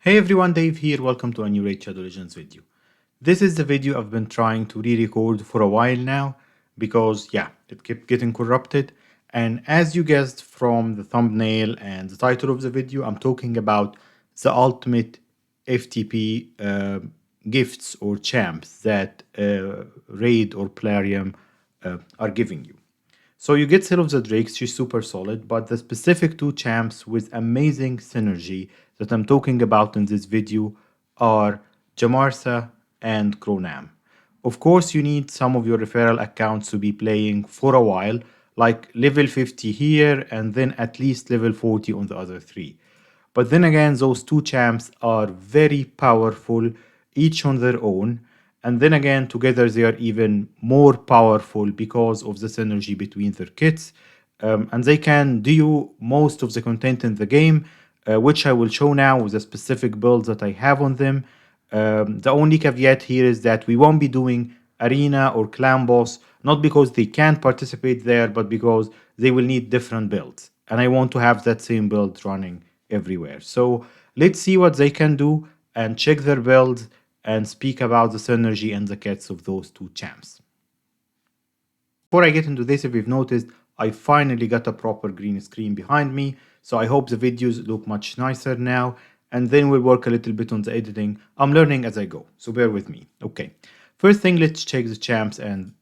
Hey everyone, Dave here. Welcome to a new Raid Shadow Legends video. This is the video I've been trying to re-record for a while now because it kept getting corrupted. And as you guessed from the thumbnail and the title of the video, I'm talking about the ultimate FTP gifts or champs that Raid or Plarium are giving you. So you get Seal of the Drakes, she's super solid, but the specific two champs with amazing synergy that I'm talking about in this video are Djmarsa and Crohnam. Of course, you need some of your referral accounts to be playing for a while, like level 50 here and then at least level 40 on the other three. But then again, those two champs are very powerful, each on their own. And then again, together they are even more powerful because of the synergy between their kits. And they can do most of the content in the game, which I will show now with the specific builds that I have on them. The only caveat here is that we won't be doing arena or clan boss, not because they can't participate there, but because they will need different builds. And I want to have that same build running everywhere. So let's see what they can do and check their builds and speak about the synergy and the kits of those two champs. Before I get into this, if you've noticed, I finally got a proper green screen behind me, so I hope the videos look much nicer now, and then we'll work a little bit on the editing. I'm learning as I go, so bear with me. Okay, first thing, let's check the champs and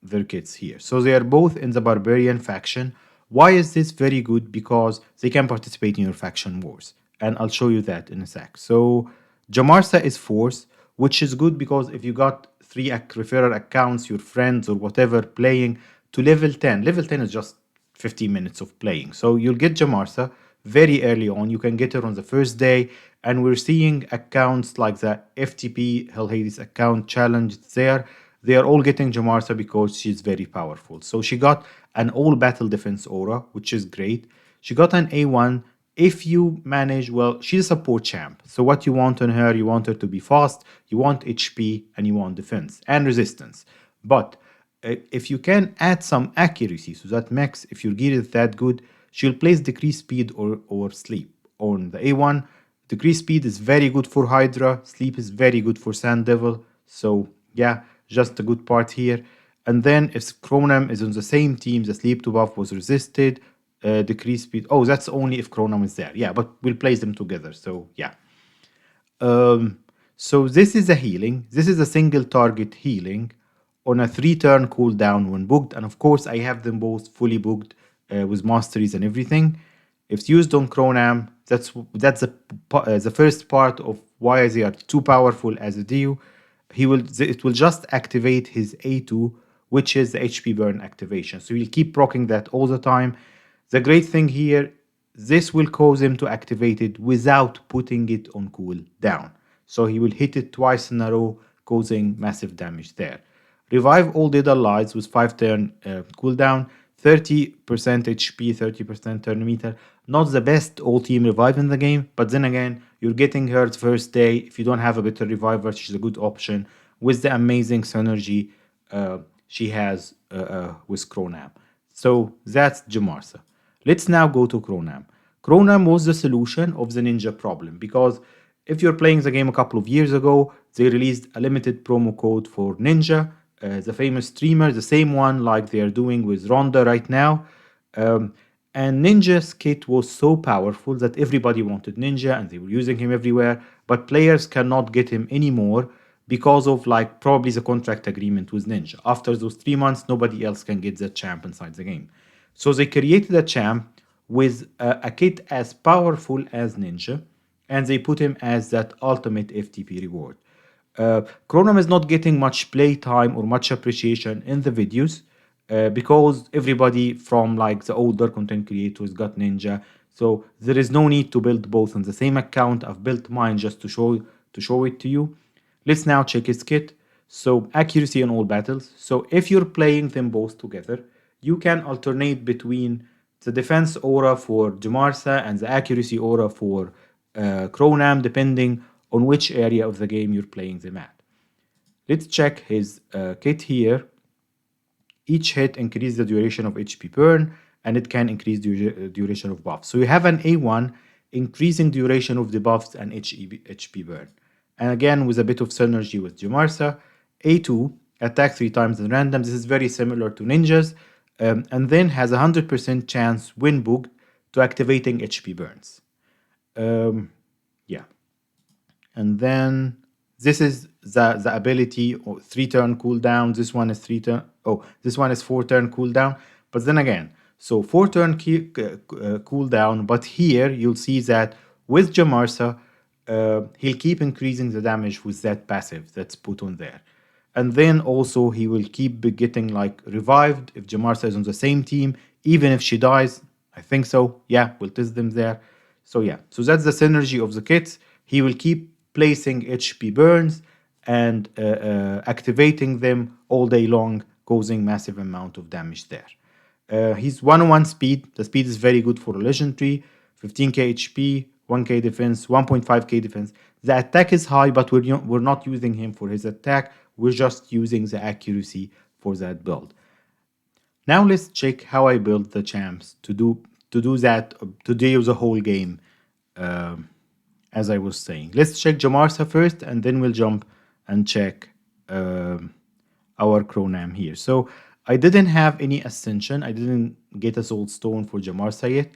their kits here. So they are both in the Barbarian faction. Why is this very good? Because they can participate in your faction wars, and I'll show you that in a sec. So Djmarsa is Force, which is good because if you got three referral accounts, your friends or whatever playing to level 10, level 10 is just 15 minutes of playing. So you'll get Djmarsa very early on. You can get her on the first day, and we're seeing accounts like the FTP Hell Hades account challenge there. They are all getting Djmarsa because she's very powerful. So she got an all battle defense aura, which is great. She got an A1. If you manage, well, she's a support champ. So what you want on her, you want her to be fast, you want HP, and you want defense and resistance. But if you can add some accuracy, so that makes, if your gear is that good, she'll place decreased speed or sleep on the A1. Decreased speed is very good for Hydra, sleep is very good for Sand Devil. So yeah, just a good part here. And then if Crohnam is on the same team, the sleep to buff was resisted, decreased speed. Oh, that's only if Crohnam is there. Yeah, but we'll place them together. So yeah. So this is a healing. This is a single target healing on a 3-turn cooldown when booked. And of course, I have them both fully booked with masteries and everything. If used on Crohnam, that's the first part of why they are too powerful as a Dio. It will just activate his A2, which is the HP burn activation. So he'll keep proccing that all the time. The great thing here, this will cause him to activate it without putting it on cooldown. So he will hit it twice in a row, causing massive damage there. Revive all dead allies with 5-turn cooldown, 30% HP, 30% turn meter. Not the best all-team revive in the game, but then again, you're getting her the first day. If you don't have a better reviver, she's a good option with the amazing synergy she has with Crohnam. So that's Djmarsa. Let's now go to Crohnam. Crohnam was the solution of the ninja problem because if you're playing the game a couple of years ago, they released a limited promo code for Ninja, the famous streamer, the same one like they are doing with Ronda right now. And Ninja's kit was so powerful that everybody wanted Ninja and they were using him everywhere, but players cannot get him anymore because of like probably the contract agreement with Ninja. After those 3 months, nobody else can get that champ inside the game. So they created a champ with a kit as powerful as Ninja, and they put him as that ultimate FTP reward. Crohnam is not getting much play time or much appreciation in the videos because everybody from like the older content creators got Ninja. So there is no need to build both on the same account. I've built mine just to show it to you. Let's now check his kit. So accuracy in all battles. So if you're playing them both together, you can alternate between the defense aura for Djmarsa and the accuracy aura for Crohnam, depending on which area of the game you're playing them at. Let's check his kit here. Each hit increases the duration of HP burn, and it can increase the duration of buff. So you have an A1. increasing duration of debuffs and HP burn. And again, with a bit of synergy with Djmarsa, A2, attack 3 times in random. This is very similar to ninjas, and then has a 100% chance when booked to activating HP burns. Yeah. And then this is the ability or 3-turn cooldown. This one is 3 turn. Oh, this one is 4-turn cooldown. But then again, so 4-turn cooldown. But here you'll see that with Djmarsa, he'll keep increasing the damage with that passive that's put on there. And then also he will keep getting like revived if Djmarsa is on the same team, even if she dies. I think so. Yeah, we'll test them there. So yeah, so that's the synergy of the kits. He will keep placing HP burns and activating them all day long, causing massive amount of damage there. He's 101 speed. The speed is very good for a legendary. 15k HP, 1k defense, 1.5k defense. The attack is high, but we're not using him for his attack. We're just using the accuracy for that build. Now let's check how I built the champs to do that, to do the whole game. As I was saying, let's check Djmarsa first, and then we'll jump and check our Crohnam here. So I didn't have any ascension. I didn't get a soul stone for Djmarsa yet.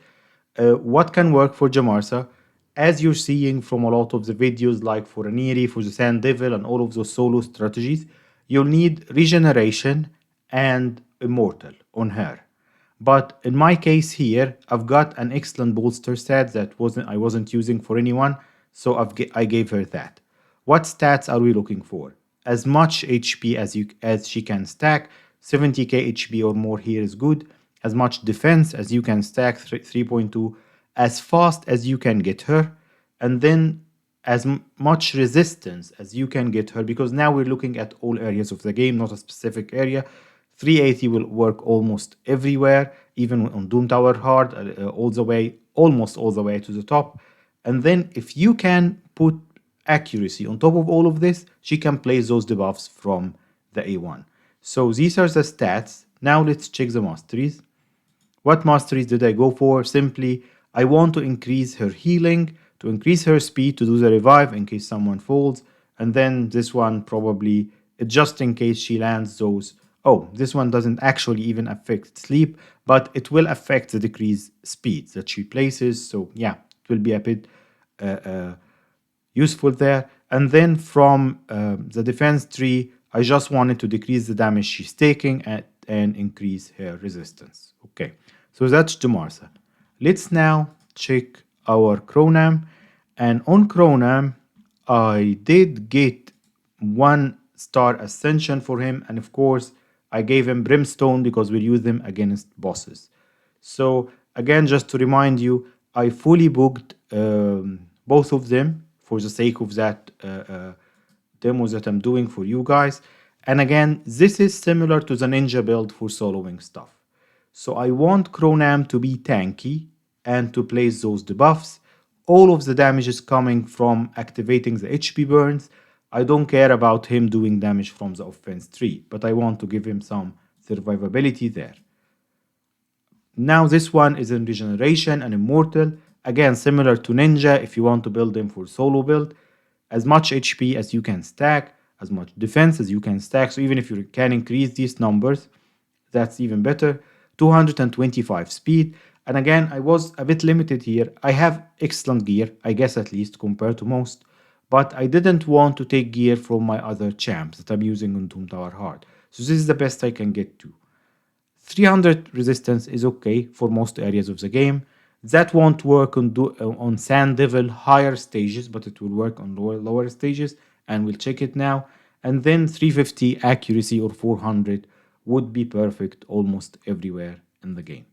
What can work for Djmarsa? As you're seeing from a lot of the videos, like for Aniri, for the Sand Devil, and all of those solo strategies, you'll need regeneration and immortal on her. But in my case here, I've got an excellent bolster stat that I wasn't using for anyone, so I gave her that. What stats are we looking for? As much HP as she can stack. 70k HP or more here is good. As much defense as you can stack, 3.2. As fast as you can get her, and then as much resistance as you can get her, because now we're looking at all areas of the game, not a specific area. 380 will work almost everywhere, even on Doom Tower Hard, almost all the way to the top. And then if you can put accuracy on top of all of this, she can place those debuffs from the A1. So these are the stats. Now let's check the masteries. What masteries did I go for? Simply, I want to increase her healing, to increase her speed, to do the revive in case someone falls. And then this one probably, just in case she lands those. Oh, this one doesn't actually even affect sleep, but it will affect the decreased speed that she places. So yeah, it will be a bit useful there. And then from the defense tree, I just wanted to decrease the damage she's taking and increase her resistance. Okay, so that's Djmarsa. Let's now check our Crohnam. And on Crohnam, I did get 1-star ascension for him. And of course, I gave him Brimstone because we use them against bosses. So again, just to remind you, I fully booked both of them for the sake of that demos that I'm doing for you guys. And again, this is similar to the ninja build for soloing stuff. So I want Crohnam to be tanky and to place those debuffs. All of the damage is coming from activating the HP burns. I don't care about him doing damage from the offense tree, but I want to give him some survivability there. Now this one is in regeneration and immortal. Again, similar to ninja, if you want to build him for solo build. As much HP as you can stack, as much defense as you can stack. So even if you can increase these numbers, that's even better. 225 speed. And again, I was a bit limited here. I have excellent gear, I guess at least compared to most. But I didn't want to take gear from my other champs that I'm using on Doom Tower Hard. So this is the best I can get to. 300 resistance is okay for most areas of the game. That won't work on Sand Devil higher stages, but it will work on lower stages, and we'll check it now. And then 350 accuracy or 400 would be perfect almost everywhere in the game.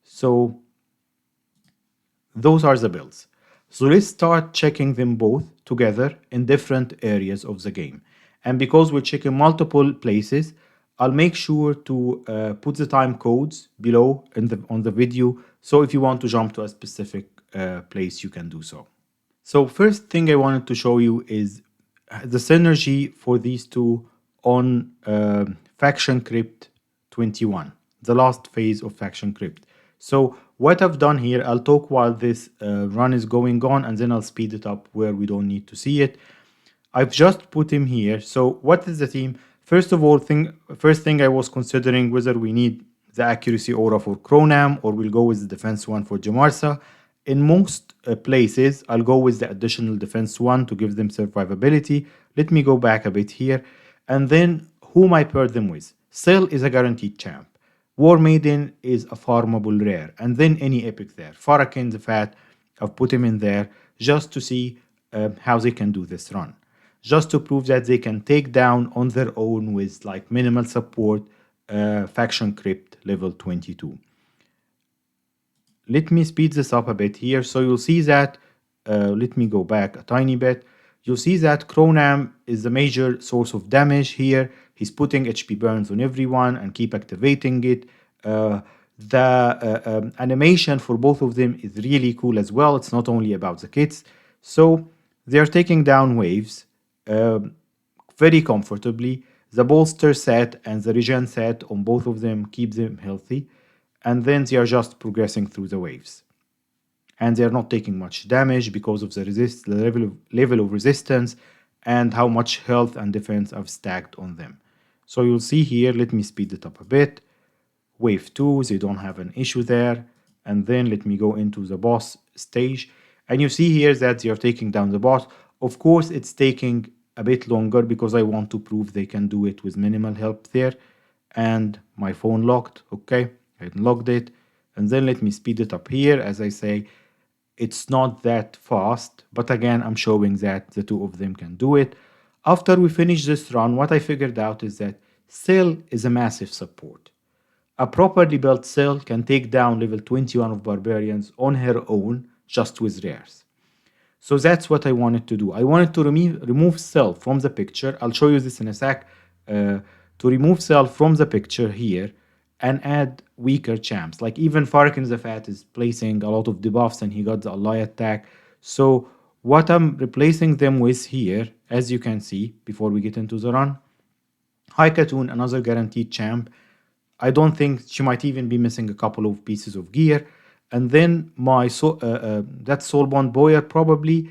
So those are the builds. So let's start checking them both together in different areas of the game. And because we're checking multiple places, I'll make sure to put the time codes below on the video. So if you want to jump to a specific place, you can do so. So first thing I wanted to show you is the synergy for these two on Faction Crypt 21, the last phase of Faction Crypt. So what I've done here, I'll talk while this run is going on, and then I'll speed it up where we don't need to see it. I've just put him here. So what is the team? First of all, first thing I was considering whether we need the accuracy aura for Crohnam or we'll go with the defense one for Djmarsa. In most places, I'll go with the additional defense one to give them survivability. Let me go back a bit here. And then whom I pair them with. Cell is a guaranteed champ. War Maiden is a farmable rare. And then any epic there. Farrakhan the Fat, I've put him in there just to see how they can do this run. Just to prove that they can take down on their own with like minimal support faction crypt level 22. Let me speed this up a bit here. So you'll see that, let me go back a tiny bit. You'll see that Crohnam is the major source of damage here. He's putting HP burns on everyone and keep activating it. The animation for both of them is really cool as well. It's not only about the kits. So they're taking down waves very comfortably. The bolster set and the regen set on both of them keep them healthy. And then they are just progressing through the waves. And they are not taking much damage because of the level of resistance and how much health and defense I've stacked on them. So you'll see here, let me speed it up a bit. Wave 2, they don't have an issue there. And then let me go into the boss stage. And you see here that they are taking down the boss. Of course, it's taking a bit longer because I want to prove they can do it with minimal help there. And my phone locked, okay, I unlocked it. And then let me speed it up here. As I say, it's not that fast, but again, I'm showing that the two of them can do it. After we finish this run, what I figured out is that Cell is a massive support. A properly built Cell can take down level 21 of Barbarians on her own just with rares. So that's what I wanted to do. I wanted to remove Cell from the picture. I'll show you this in a sec. To remove Cell from the picture here and add weaker champs. Like even Farrakhan the Fat is placing a lot of debuffs and he got the ally attack. So what I'm replacing them with here, as you can see, before we get into the run, High Khatoon, another guaranteed champ. I don't think she might even be missing a couple of pieces of gear. And then my that Soulbound Boyer probably,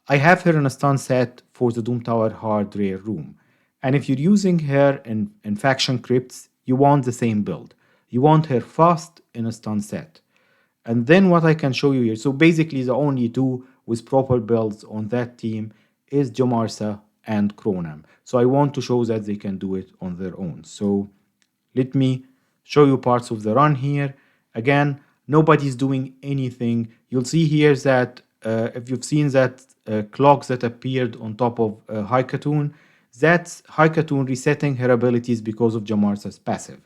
I have her in a stun set for the Doom Tower hard rare room. And if you're using her in faction crypts, you want the same build. You want her fast in a stun set. And then what I can show you here, so basically the only two with proper builds on that team is Djmarsa and Crohnam. So I want to show that they can do it on their own. So let me show you parts of the run here. Again, nobody's doing anything. You'll see here that if you've seen that clock that appeared on top of High Khatoon, that's High Khatoon resetting her abilities because of Djmarsa's passive.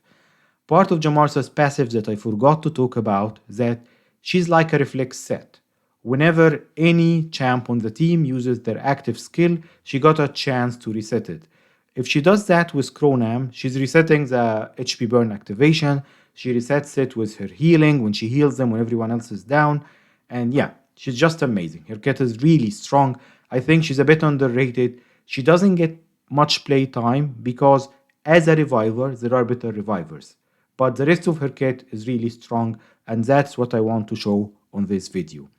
Part of Djmarsa's passive that I forgot to talk about, that she's like a reflex set. Whenever any champ on the team uses their active skill, she got a chance to reset it. If she does that with Crohnam, she's resetting the HP burn activation. She resets it with her healing when she heals them when everyone else is down. And yeah, she's just amazing. Her kit is really strong. I think she's a bit underrated. She doesn't get much play time because as a reviver, there are better revivers. But the rest of her kit is really strong, and that's what I want to show on this video.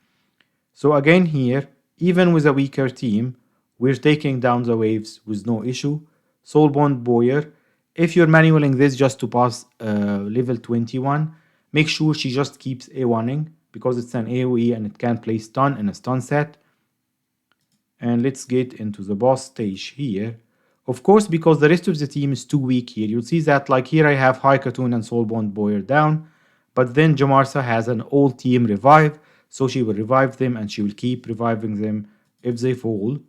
So again here, even with a weaker team, we're taking down the waves with no issue. Soulbound Boyer, if you're manualing this just to pass level 21, make sure she just keeps A1ing because it's an AoE and it can play stun in a stun set. And let's get into the boss stage here. Of course, because the rest of the team is too weak here, you'll see that like here I have High Khatoon and Soulbound Boyer down, but then Djmarsa has an all team revive, so she will revive them and she will keep reviving them if they fall.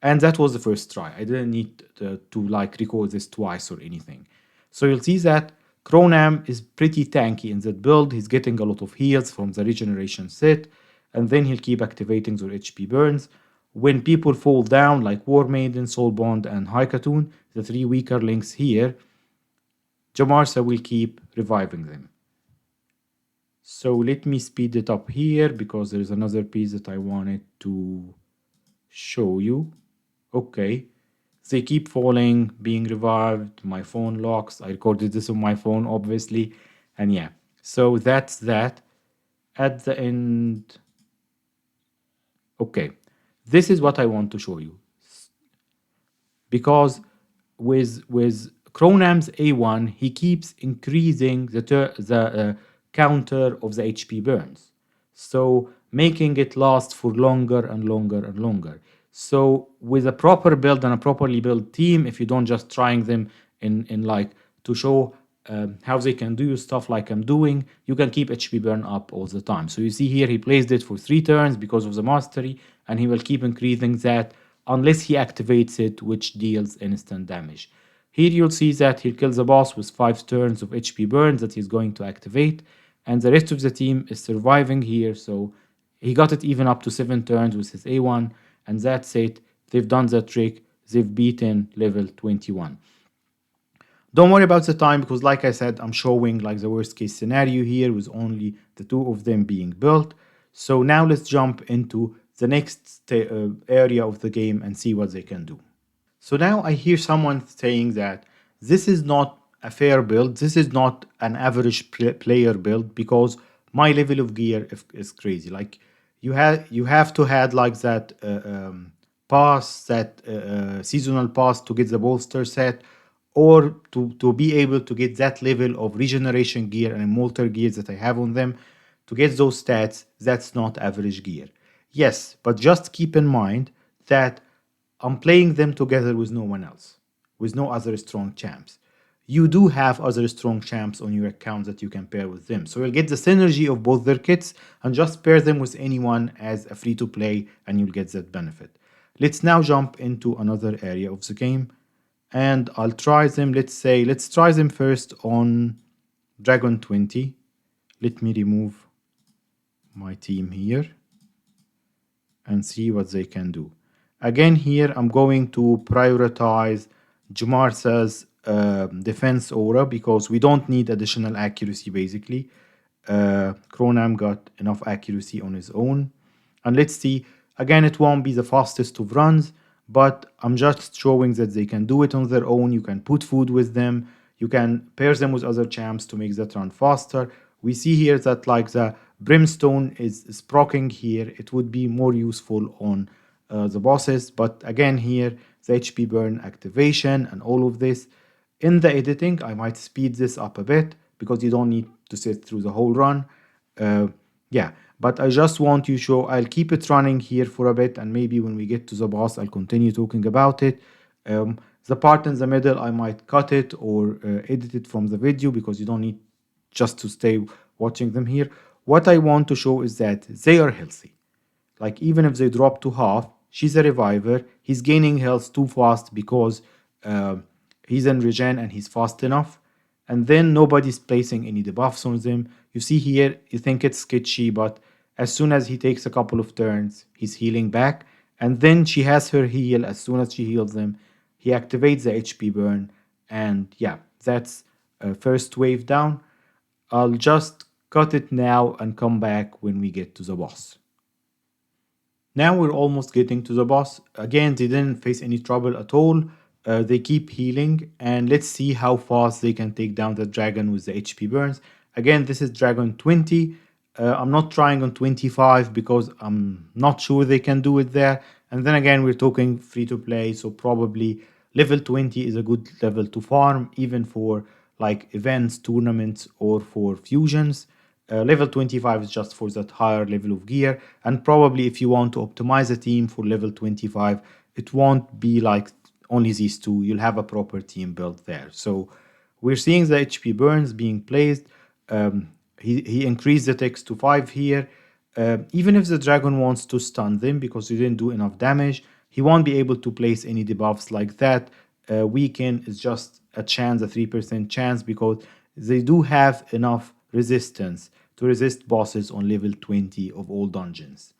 And that was the first try. I didn't need to like record this twice or anything. So you'll see that Crohnam is pretty tanky in that build. He's getting a lot of heals from the regeneration set, and then he'll keep activating their HP burns. When people fall down, like War Maiden, Soulbound, and High Khatoon, the three weaker links here, Djmarsa will keep reviving them. So let me speed it up here because there is another piece that I wanted to show you. Okay, they keep falling, being revived, my phone locks. I recorded this on my phone, obviously. And yeah, so that's that. at the end. Okay, this is what I want to show you, because with Crohnam's A1, he keeps increasing the counter of the HP burns, so making it last for longer and longer and longer. So with a proper build and a properly built team, if you don't just trying them in like to show how they can do stuff like I'm doing, you can keep HP burn up all the time. So you see here he placed it for 3 turns because of the mastery, and he will keep increasing that unless he activates it, which deals instant damage. Here you'll see that he kills the boss with 5 turns of HP burns that he's going to activate, and the rest of the team is surviving here, so he got it even up to 7 turns with his A1, and that's it. They've done the trick. They've beaten level 21. Don't worry about the time, because like I said, I'm showing like the worst case scenario here with only the 2 of them being built. So now let's jump into the next area of the game and see what they can do. So now I hear someone saying that this is not a fair build, this is not an average player build, because my level of gear is crazy. Like you have to had like that pass, that seasonal pass to get the bolster set, or to be able to get that level of regeneration gear and immortal gears that I have on them. To get those stats, that's not average gear. Yes, but just keep in mind that I'm playing them together with no one else, with no other strong champs. You do have other strong champs on your account that you can pair with them. So you'll get the synergy of both their kits and just pair them with anyone as a free to play, and you'll get that benefit. Let's now jump into another area of the game, and I'll try them. Let's try them first on Dragon 20. Let me remove my team here and see what they can do. Again, here I'm going to prioritize Djmarsa's defense aura, because we don't need additional accuracy basically. Crohnam got enough accuracy on his own. And let's see, again, it won't be the fastest of runs, but I'm just showing that they can do it on their own. You can put food with them, you can pair them with other champs to make that run faster. We see here that like the brimstone is proccing here. It would be more useful on the bosses, but again here the HP burn activation and all of this. In the editing, I might speed this up a bit because you don't need to sit through the whole run. Yeah, but I just want you to show. I'll keep it running here for a bit, and maybe when we get to the boss, I'll continue talking about it. The part in the middle, I might cut it or edit it from the video, because you don't need just to stay watching them here. What I want to show is that they are healthy. Like even if they drop to half, she's a reviver. He's gaining health too fast because he's in regen and he's fast enough. And then nobody's placing any debuffs on them. You see here, you think it's sketchy, but as soon as he takes a couple of turns, he's healing back. And then she has her heal. As soon as she heals them, he activates the HP burn. And yeah, that's first wave down. I'll just cut it now and come back when we get to the boss. Now we're almost getting to the boss. Again, they didn't face any trouble at all. They keep healing, and let's see how fast they can take down the dragon with the HP burns. Again, this is Dragon 20. I'm not trying on 25 because I'm not sure they can do it there. And then again, we're talking free to play, so probably level 20 is a good level to farm, even for like events, tournaments, or for fusions. Level 25 is just for that higher level of gear, and probably if you want to optimize a team for level 25, it won't be like only these two. You'll have a proper team built there. So we're seeing the HP burns being placed. He increased the text to 5 here. Even if the dragon wants to stun them because he didn't do enough damage, he won't be able to place any debuffs like that. Weaken is just a chance, a 3% chance, because they do have enough resistance to resist bosses on level 20 of all dungeons.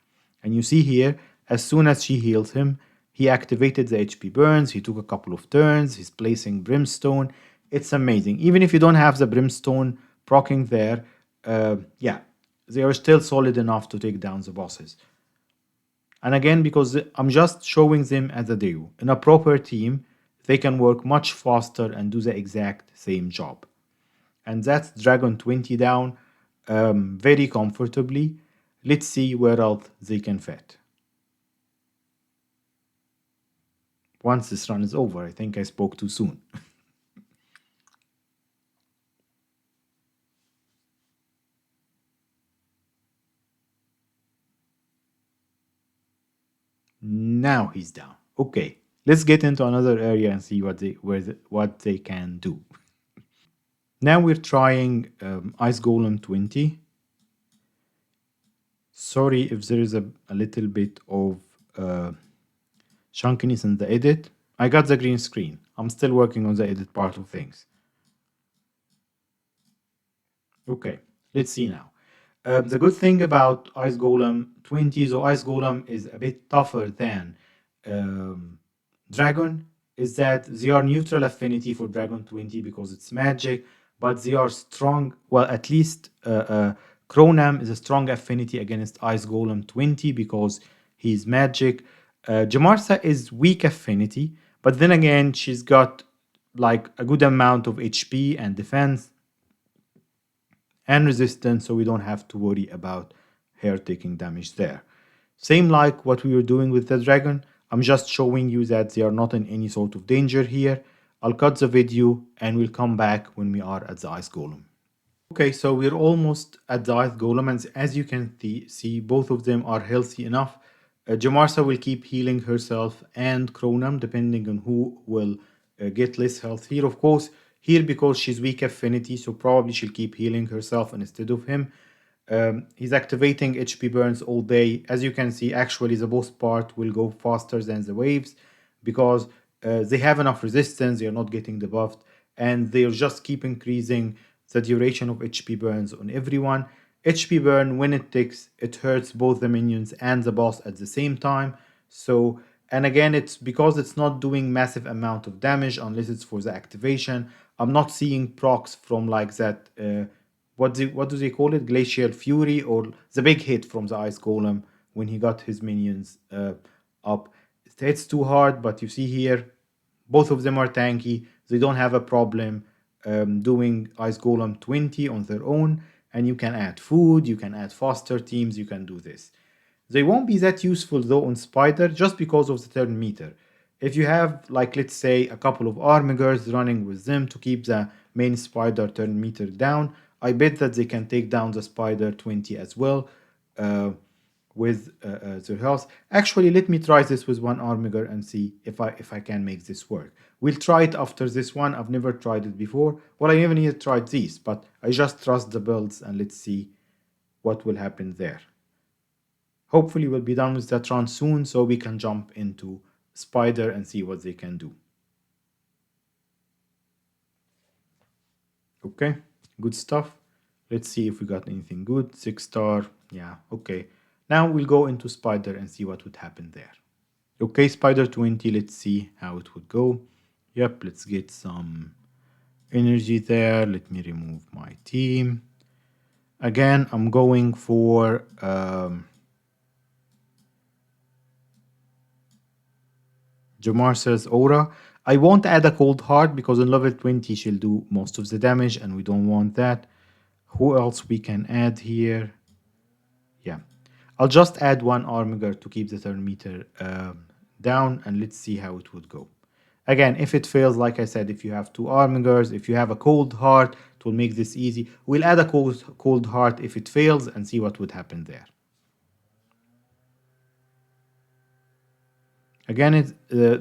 And you see here, as soon as she heals him, he activated the HP burns. He took a couple of turns. He's placing brimstone. It's amazing. Even if you don't have the brimstone proccing there, yeah, they are still solid enough to take down the bosses. And again, because I'm just showing them as a duo. In a proper team, they can work much faster and do the exact same job. And that's Dragon 20 down. very comfortably. Let's see where else they can fit. Once this run is over, I think I spoke too soon. Now he's down. Okay, let's get into another area and see what they can do. Now we're trying Ice Golem 20. Sorry if there is a little bit of uh, chunkiness in the edit. I got the green screen. I'm still working on the edit part of things. Okay, let's see now. The good thing about Ice Golem 20, so Ice Golem is a bit tougher than um, Dragon, is that they are neutral affinity for Dragon 20 because it's magic, but they are strong. Well, at least Crohnam is a strong affinity against Ice Golem 20 because he's magic. Djmarsa is weak affinity, but then again, she's got like a good amount of HP and defense and resistance, so we don't have to worry about her taking damage there. Same like what we were doing with the dragon, I'm just showing you that they are not in any sort of danger here. I'll cut the video and we'll come back when we are at the ice golem. Okay, so we're almost at the ice golem, and as you can see both of them are healthy enough. Djmarsa will keep healing herself and Crohnam depending on who will get less health here. Of course, here because she's weak affinity, so probably she'll keep healing herself instead of him. He's activating HP burns all day. As you can see, actually the boss part will go faster than the waves because they have enough resistance, they are not getting debuffed, and they'll just keep increasing the duration of HP burns on everyone. HP burn, when it ticks, it hurts both the minions and the boss at the same time. So, and again, it's because it's not doing massive amount of damage unless it's for the activation. I'm not seeing procs from like that. What do they call it? Glacial Fury, or the big hit from the Ice Golem when he got his minions up. It hits too hard, but you see here, both of them are tanky. They don't have a problem doing Ice Golem 20 on their own, and you can add food, you can add faster teams, you can do this. They won't be that useful though on Spider just because of the turn meter. If you have, like, let's say a couple of Armigers running with them to keep the main Spider turn meter down, I bet that they can take down the Spider 20 as well with their health. Actually, let me try this with one Armiger and see if I can make this work. We'll try it after this one. I've never tried it before. Well, I haven't even tried these, but I just trust the builds and let's see what will happen there. Hopefully we'll be done with that run soon so we can jump into Spider and see what they can do. Okay, good stuff. Let's see if we got anything good. 6-star, yeah, okay. Now we'll go into Spider and see what would happen there. Okay, Spider 20, let's see how it would go. Yep, let's get some energy there. Let me remove my team. Again, I'm going for Djmarsa's aura. I won't add a cold heart because on level 20 she'll do most of the damage and we don't want that. Who else we can add here? Yeah, I'll just add one Armiger to keep the turn meter down and let's see how it would go. Again, if it fails, like I said, if you have two Armigers, if you have a cold heart, it will make this easy. We'll add a cold heart if it fails and see what would happen there. Again,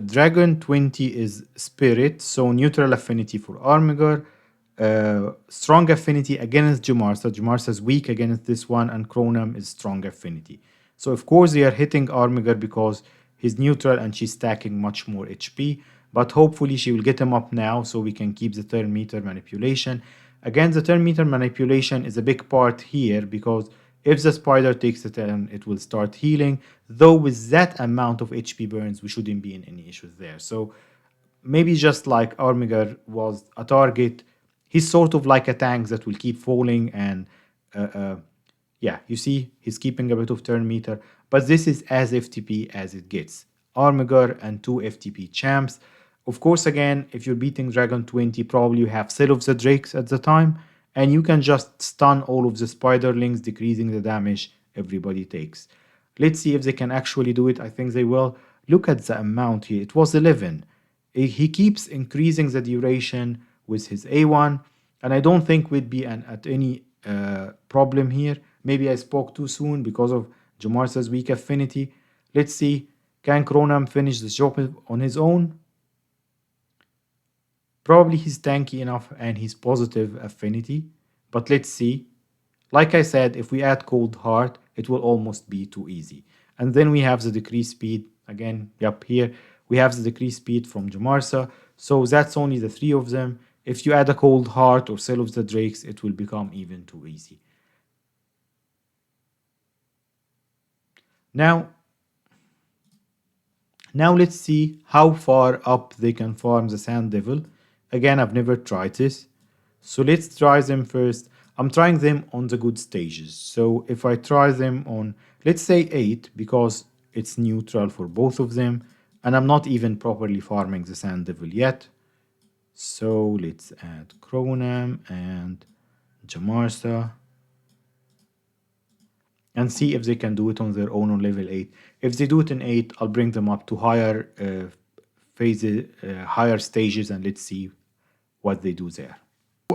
Dragon 20 is Spirit, so neutral affinity for Armiger. Strong affinity against Djmarsa. Djmarsa is weak against this one, and Crohnam is strong affinity. So of course they are hitting Armiger because he's neutral and she's stacking much more HP. But hopefully she will get him up now so we can keep the turn meter manipulation. Again, the turn meter manipulation is a big part here because if the spider takes the turn, it will start healing. Though with that amount of HP burns, we shouldn't be in any issues there. So maybe just like Armiger was a target, he's sort of like a tank that will keep falling and yeah, you see, he's keeping a bit of turn meter, but this is as FTP as it gets. Armiger and 2 FTP champs. Of course, again, if you're beating Dragon 20, probably you have Cell of the Drakes at the time, and you can just stun all of the spiderlings, decreasing the damage everybody takes. Let's see if they can actually do it. I think they will. Look at the amount here. It was 11. He keeps increasing the duration with his A1, and I don't think we'd be at any problem here. Maybe I spoke too soon because of Djmarsa's weak affinity. Let's see. Can Crohnam finish the job on his own? Probably he's tanky enough and he's positive affinity, but let's see. Like I said, if we add Cold Heart, it will almost be too easy. And then we have the decreased speed. Again, yep, here we have the decreased speed from Djmarsa. So that's only the three of them. If you add a Cold Heart or Cell of the Drakes, it will become even too easy. Now let's see how far up they can farm the Sand Devil. Again, I've never tried this. So let's try them first. I'm trying them on the good stages. So if I try them on, let's say 8, because it's neutral for both of them, and I'm not even properly farming the Sand Devil yet. So let's add Crohnam and Djmarsa and see if they can do it on their own on level 8. If they do it in 8, I'll bring them up to higher phases, higher stages, and let's see what they do there.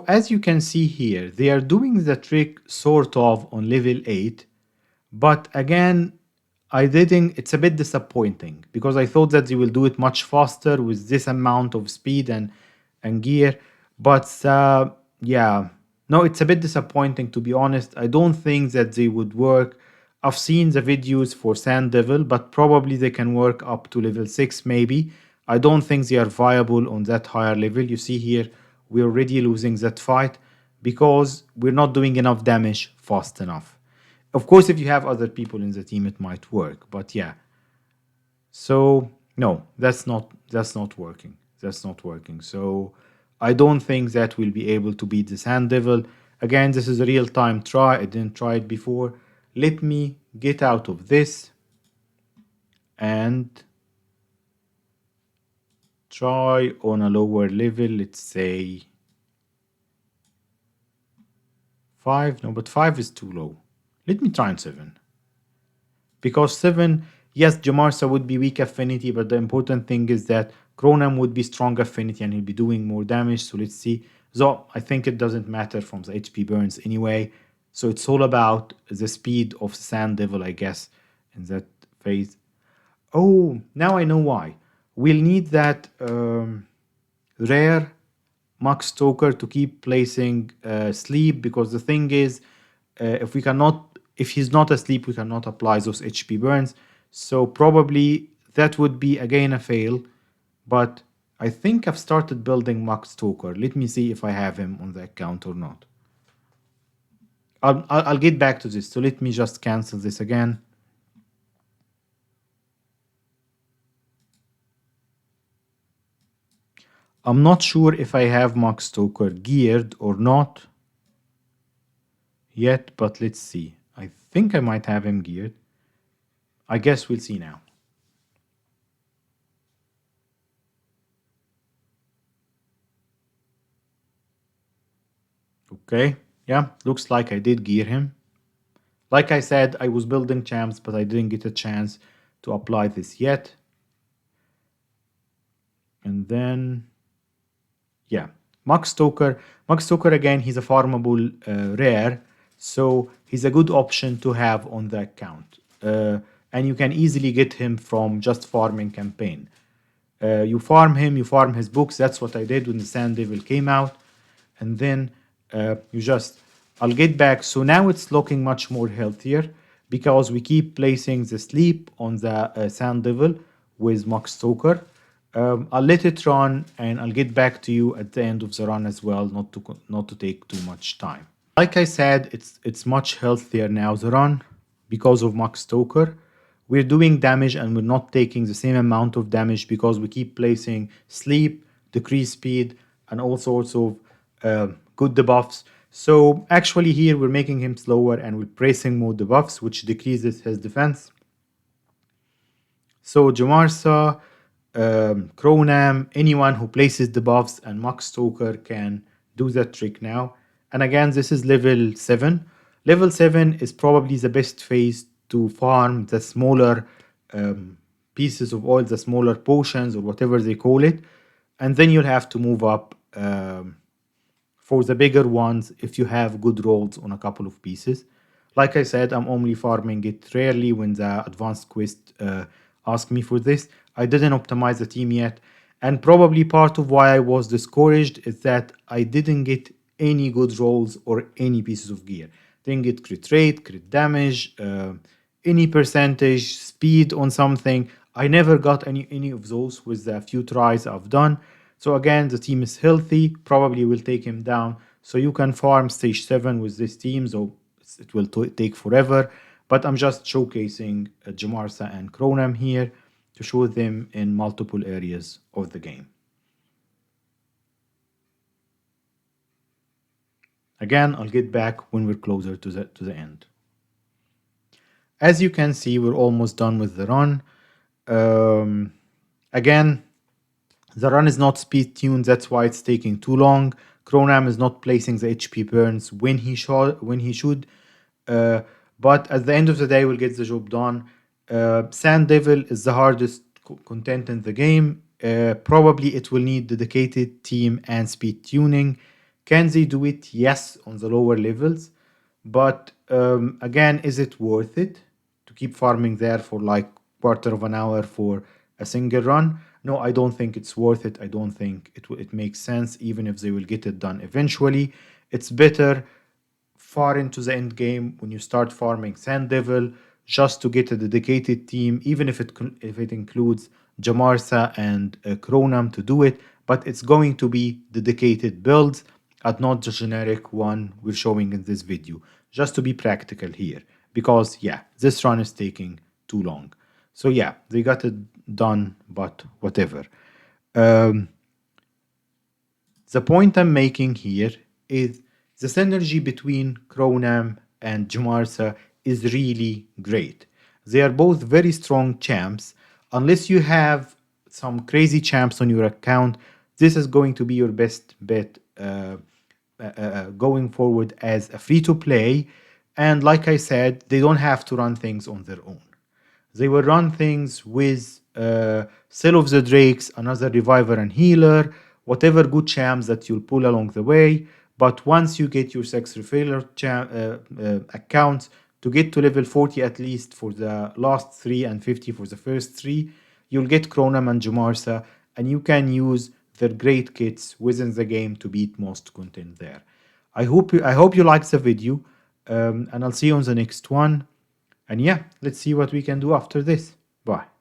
As you can see here, they are doing the trick sort of on level 8, but again, it's a bit disappointing because I thought that they will do it much faster with this amount of speed and gear, but yeah, no, it's a bit disappointing to be honest. I don't think that they would work. I've seen the videos for Sand Devil, but probably they can work up to level 6 maybe. I don't think they are viable on that higher level. You see here, we're already losing that fight because we're not doing enough damage fast enough. Of course, if you have other people in the team, it might work, but yeah. So no, that's not working. That's not working. So I don't think that we'll be able to beat the Sand Devil. Again, this is a real-time try. I didn't try it before. Let me get out of this and try on a lower level. Let's say 5. No, but 5 is too low. Let me try on 7. Because 7, yes, Djmarsa would be weak affinity, but the important thing is that Crohnam would be strong affinity and he'll be doing more damage. So let's see. So I think it doesn't matter from the HP burns anyway. So it's all about the speed of Sand Devil, I guess, in that phase. Oh, now I know why. We'll need that rare Max Stoker to keep placing sleep, because the thing is, if he's not asleep, we cannot apply those HP burns. So probably that would be again a fail. But I think I've started building Max Stoker. Let me see if I have him on the account or not. I'll get back to this. So let me just cancel this again. I'm not sure if I have Max Stoker geared or not yet, but let's see. I think I might have him geared. I guess we'll see now. Okay, yeah, looks like I did gear him. Like I said, I was building champs, but I didn't get a chance to apply this yet. And then, yeah, Max Stoker again, he's a farmable rare, so he's a good option to have on the account. And you can easily get him from just farming campaign. You farm him, you farm his books. That's what I did when the Sand Devil came out. And then I'll get back. So now it's looking much more healthier because we keep placing the sleep on the Sand Devil with Max Stoker. I'll let it run and I'll get back to you at the end of the run as well, not to take too much time. Like I said, it's much healthier now, the run, because of Max Stoker. We're doing damage and we're not taking the same amount of damage because we keep placing sleep, decrease speed, and all sorts of good debuffs. So actually here we're making him slower and we're placing more debuffs, which decreases his defense. So Djmarsa, Crohnam, anyone who places debuffs and Max Stoker can do that trick now. And again, this is level 7. Level 7 is probably the best phase to farm the smaller pieces of oil, the smaller potions or whatever they call it. And then you'll have to move up for the bigger ones if you have good rolls on a couple of pieces. Like I said, I'm only farming it rarely when the advanced quest ask me for this. I didn't optimize the team yet, and probably part of why I was discouraged is that I didn't get any good rolls or any pieces of gear. Didn't get crit rate, crit damage, any percentage, speed on something. I never got any of those with the few tries I've done. So again, the team is healthy, probably will take him down. So you can farm stage 7 with this team, so it will take forever. But I'm just showcasing Djmarsa and Crohnam here to show them in multiple areas of the game. Again, I'll get back when we're closer to the end. As you can see, we're almost done with the run. Again, the run is not speed tuned, that's why it's taking too long. Crohnam is not placing the HP burns when he should. But at the end of the day, we'll get the job done. Sand Devil is the hardest content in the game. Probably it will need dedicated team and speed tuning. Can they do it? Yes, on the lower levels. But again, is it worth it to keep farming there for like quarter of an hour for a single run? No, I don't think it's worth it. I don't think it makes sense, even if they will get it done eventually. It's better far into the end game when you start farming Sand Devil just to get a dedicated team, even if it includes Djmarsa and Crohnam to do it, but it's going to be dedicated builds and not the generic one we're showing in this video, just to be practical here, because yeah, this run is taking too long. So yeah, they got it done, but whatever. The point I'm making here is the synergy between Crohnam and Djmarsa is really great. They are both very strong champs. Unless you have some crazy champs on your account, this is going to be your best bet going forward as a free-to-play. And like I said, they don't have to run things on their own. They will run things with Cell of the Drakes, another Reviver and Healer, whatever good champs that you'll pull along the way. But once you get your Sex Refaller accounts, to get to level 40 at least for the last 3 and 50 for the first 3, you'll get Crohnam and Djmarsa, and you can use their great kits within the game to beat most content there. I hope you liked the video, and I'll see you on the next one. And yeah, let's see what we can do after this. Bye.